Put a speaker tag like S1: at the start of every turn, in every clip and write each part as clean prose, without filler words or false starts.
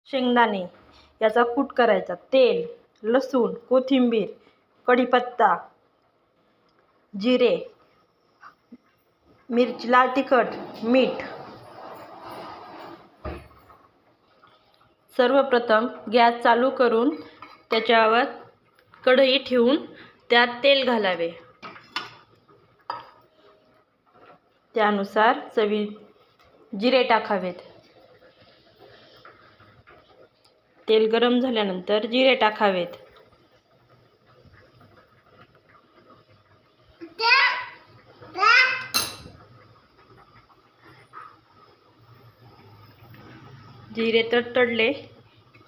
S1: शेंगदाणे याचा कूट करायचा, तेल, लसूण, कोथिंबीर, कढीपत्ता, जिरे, मिरची, लाल तिखट, मीठ. सर्वप्रथम गॅस चालू करून त्याच्यावर कढई ठेवून त्यात तेल घालावे. त्यानुसार जिरे टाकावेत. तेल गरम झाल्यानंतर जिरे टाकावेत. जिरे तडतडले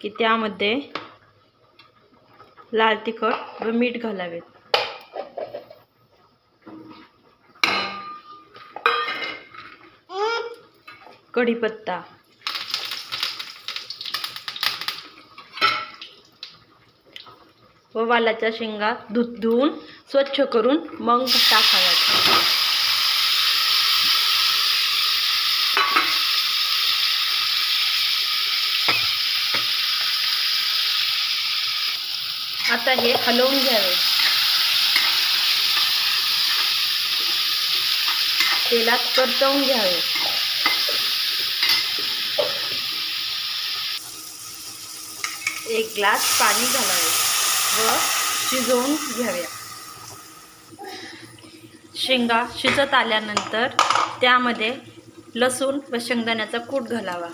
S1: की त्यामध्ये लाल तिखट व मीठ घालावेत. कढीपत्ता, व वालाच्या शेंगा धुवून स्वच्छ करून मग टाकाव्यात. आता हे हलवून घ्यावे. तेलात परतवून घ्यावे. एक ग्लास पाणी घालावे व शिजवून घ्याव्या. शेंगा शिजत आल्यानंतर त्यामध्ये लसूण व शेंगदाण्याचा कूट घालावा.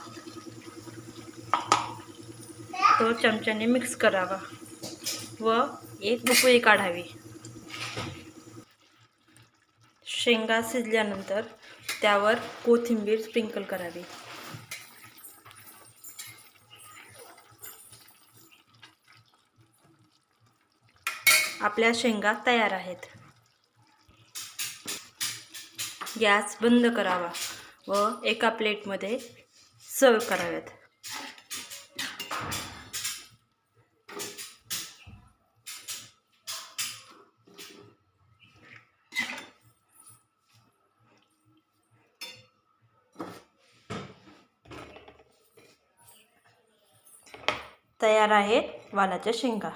S1: तो चमच्याने मिक्स करावा व एक उकळी काढावी. शेंगा शिजल्यानंतर त्यावर कोथिंबीर स्प्रिंकल करावी. आपल्या शेंगा तयार आहेत. गॅस बंद करावा व एका प्लेटमध्ये सर्व कराव्यात. तयार आहेत वालाच्या शेंगा.